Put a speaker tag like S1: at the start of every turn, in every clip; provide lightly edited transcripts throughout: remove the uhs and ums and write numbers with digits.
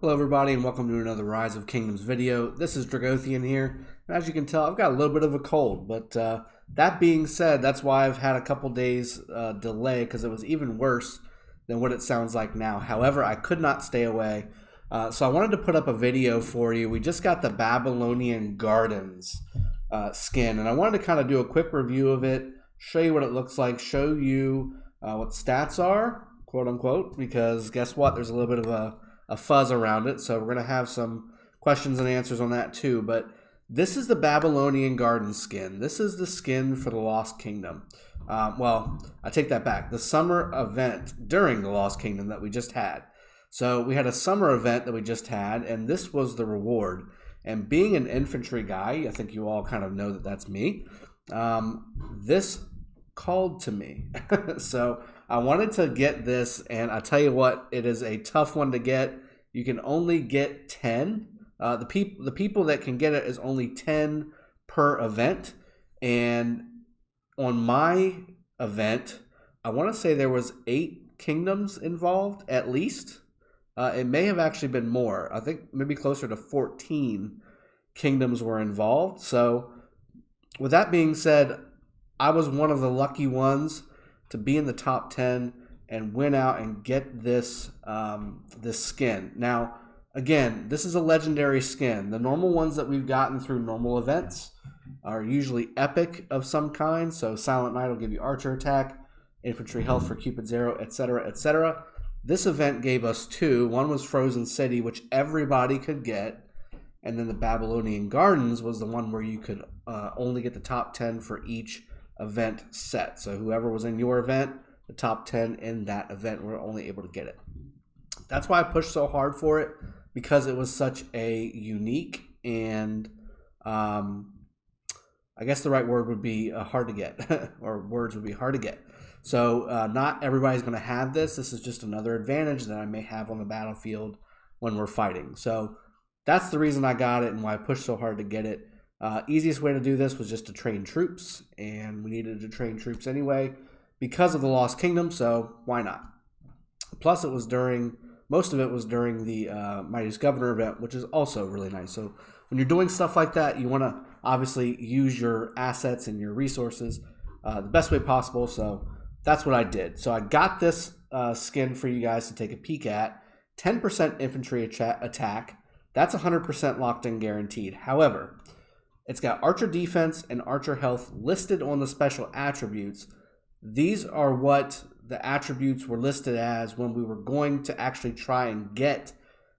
S1: Hello everybody and welcome to another Rise of Kingdoms video. This is Dragothian here, and as you can tell I've got a little bit of a cold, but that being said, that's why I've had a couple days delay, because it was even worse than what it sounds like now. However, I could not stay away, so I wanted to put up a video for you. We just got the Babylonian Gardens skin, and I wanted to kind of do a quick review of it, show you what it looks like, show you what stats are, quote unquote, because guess what, there's a little bit of a fuzz around it, so we're going to have some questions and answers on that too. But this is the Babylonian Gardens Skin. This is the skin for the Lost Kingdom. Well, I take that back. The summer event during the Lost Kingdom that we just had. So we had a summer event that we just had, and this was the reward. And being an infantry guy, I think you all kind of know that that's me. This called to me. So I wanted to get this, and I tell you what, it is a tough one to get. You can only get 10. The people that can get it is only 10 per event. And on my event, I want to say there was 8 kingdoms involved at least. It may have actually been more. I think maybe closer to 14 kingdoms were involved. So with that being said, I was one of the lucky ones to be in the top 10 and win out and get this this skin. Now, again, this is a legendary skin. The normal ones that we've gotten through normal events are usually epic of some kind. So Silent Knight will give you archer attack, infantry health for Cupid's arrow, etc., etc. This event gave us 2. One was Frozen City, which everybody could get. And then the Babylonian Gardens was the one where you could only get the top 10 for each event set. So whoever was in your event, the top 10 in that event were only able to get it. That's why I pushed so hard for it, because it was such a unique and I guess the right word would be hard to get, or words would be hard to get. So not everybody's going to have this. This is just another advantage that I may have on the battlefield when we're fighting. So that's the reason I got it and why I pushed so hard to get it. Easiest way to do this was just to train troops, and we needed to train troops anyway because of the Lost Kingdom, so why not? Plus, it was most of it was during the Mightiest Governor event, which is also really nice. So when you're doing stuff like that, you want to obviously use your assets and your resources the best way possible, so that's what I did. So I got this skin for you guys to take a peek at. 10% infantry attack. That's 100% locked in guaranteed. However, it's got archer defense and archer health listed on the special attributes. These are what the attributes were listed as when we were going to actually try and get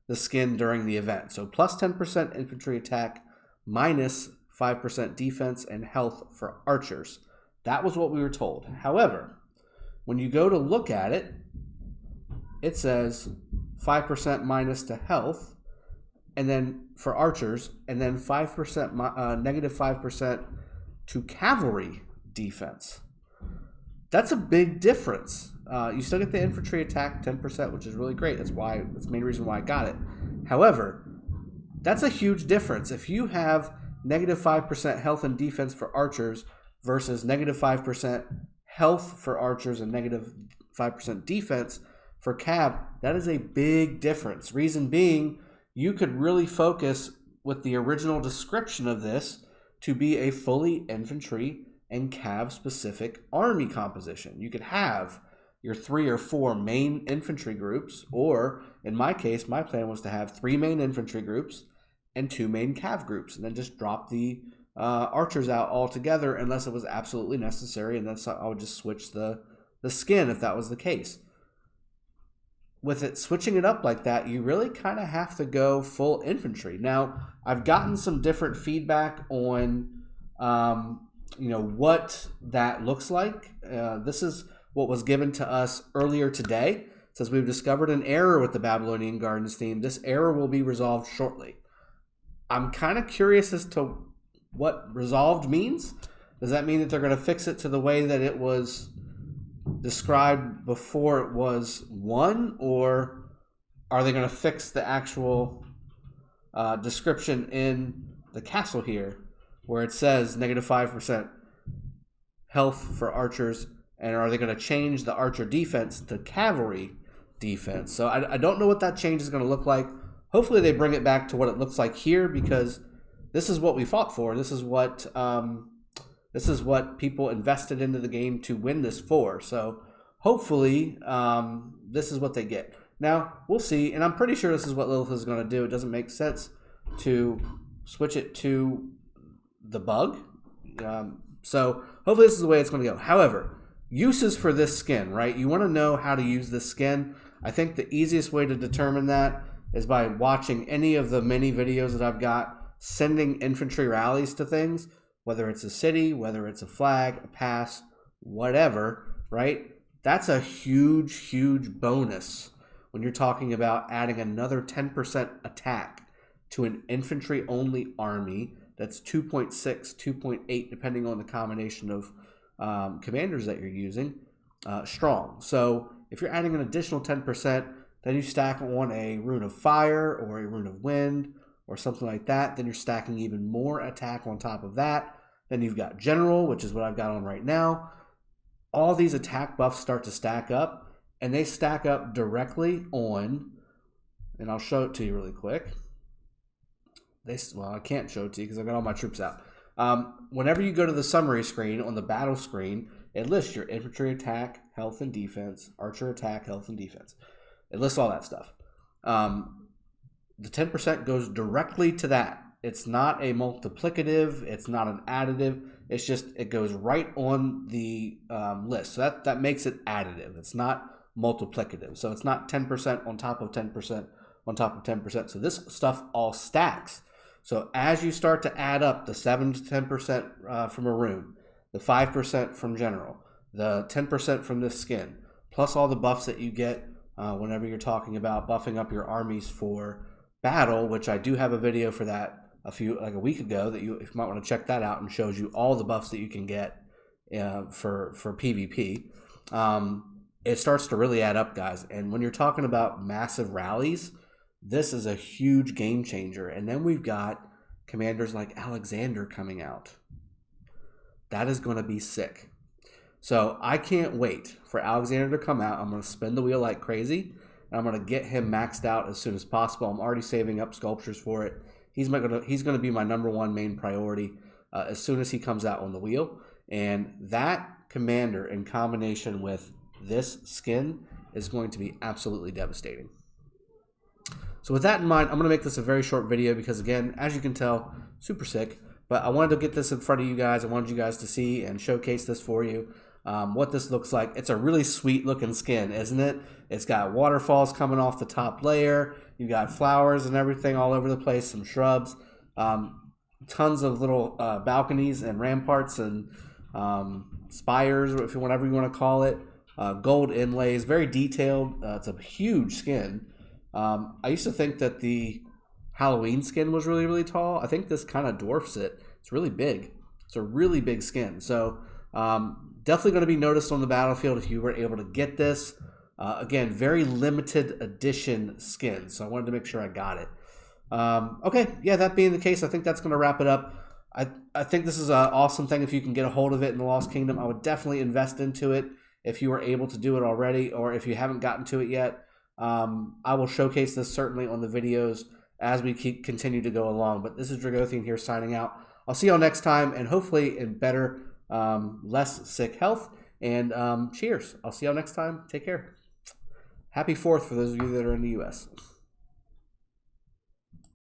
S1: the skin during the event. So plus 10% infantry attack, minus 5% defense and health for archers. That was what we were told. However, when you go to look at it, it says 5% minus to health, and then for archers, and then 5%, negative 5% to cavalry defense. That's a big difference. You still get the infantry attack 10%, which is really great. That's the main reason why I got it. However, that's a huge difference. If you have negative 5% health and defense for archers versus negative 5% health for archers and negative 5% defense for cav, that is a big difference. Reason being, you could really focus with the original description of this to be a fully infantry and cav specific army composition. You could have your 3 or 4 main infantry groups, or in my case, my plan was to have 3 main infantry groups and 2 main cav groups, and then just drop the archers out altogether unless it was absolutely necessary, and then I would just switch the skin if that was the case. With it switching it up like that, you really kind of have to go full infantry. Now, I've gotten some different feedback on, what that looks like. This is what was given to us earlier today. It says we've discovered an error with the Babylonian Gardens theme. This error will be resolved shortly. I'm kind of curious as to what resolved means. Does that mean that they're going to fix it to the way that it was described before it was won, or are they going to fix the actual description in the castle here where it says negative 5% health for archers, and are they going to change the archer defense to cavalry defense? So I don't know what that change is going to look like. hopefully they bring it back to what it looks like here, because this is what we fought for. This is what people invested into the game to win this for. So hopefully this is what they get. Now we'll see, and I'm pretty sure this is what Lilith is going to do. It doesn't make sense to switch it to the bug. So hopefully this is the way it's going to go. However, uses for this skin, right? You want to know how to use this skin. I think the easiest way to determine that is by watching any of the many videos that I've got sending infantry rallies to things, whether it's a city, whether it's a flag, a pass, whatever, right? That's a huge, huge bonus when you're talking about adding another 10% attack to an infantry-only army that's 2.6, 2.8, depending on the combination of commanders that you're using, strong. So if you're adding an additional 10%, then you stack on a rune of fire or a rune of wind or something like that. Then you're stacking even more attack on top of that. Then you've got general, which is what I've got on right now. All these attack buffs start to stack up, and they stack up directly on, and I'll show it to you really quick. Well, I can't show it to you because I've got all my troops out. Whenever you go to the summary screen on the battle screen, it lists your infantry attack, health, and defense, archer attack, health, and defense. It lists all that stuff. The 10% goes directly to that. It's not a multiplicative. It's not an additive. It's just, it goes right on the list. So that makes it additive. It's not multiplicative. So it's not 10% on top of 10% on top of 10%. So this stuff all stacks. So as you start to add up the 7 to 10% from a rune, the 5% from general, the 10% from this skin, plus all the buffs that you get whenever you're talking about buffing up your armies for battle, which I do have a video for that a week ago that you might want to check that out, and shows you all the buffs that you can get for PvP. It starts to really add up, guys. And when you're talking about massive rallies, this is a huge game changer. And then we've got commanders like Alexander coming out. That is going to be sick. So I can't wait for Alexander to come out. I'm going to spin the wheel like crazy, and I'm going to get him maxed out as soon as possible. I'm already saving up sculptures for it. He's going to be my #1 main priority as soon as he comes out on the wheel. And that commander in combination with this skin is going to be absolutely devastating. So with that in mind, I'm going to make this a very short video because, again, as you can tell, super sick. But I wanted to get this in front of you guys. I wanted you guys to see and showcase this for you, what this looks like. It's a really sweet looking skin, isn't it? It's got waterfalls coming off the top layer. You got flowers and everything all over the place, some shrubs, tons of little balconies and ramparts and spires, whatever you want to call it. Gold inlays, very detailed. It's a huge skin. I used to think that the Halloween skin was really, really tall. I think this kind of dwarfs it. It's really big. It's a really big skin. So definitely going to be noticed on the battlefield if you were able to get this. Again, very limited edition skin. So I wanted to make sure I got it. Okay, yeah, that being the case, I think that's going to wrap it up. I think this is an awesome thing if you can get a hold of it in the Lost Kingdom. I would definitely invest into it if you were able to do it already, or if you haven't gotten to it yet. I will showcase this certainly on the videos as we continue to go along. But this is Dragothian here signing out. I'll see y'all next time, and hopefully in better, less sick health. And cheers. I'll see y'all next time. Take care. Happy 4th for those of you that are in the U.S.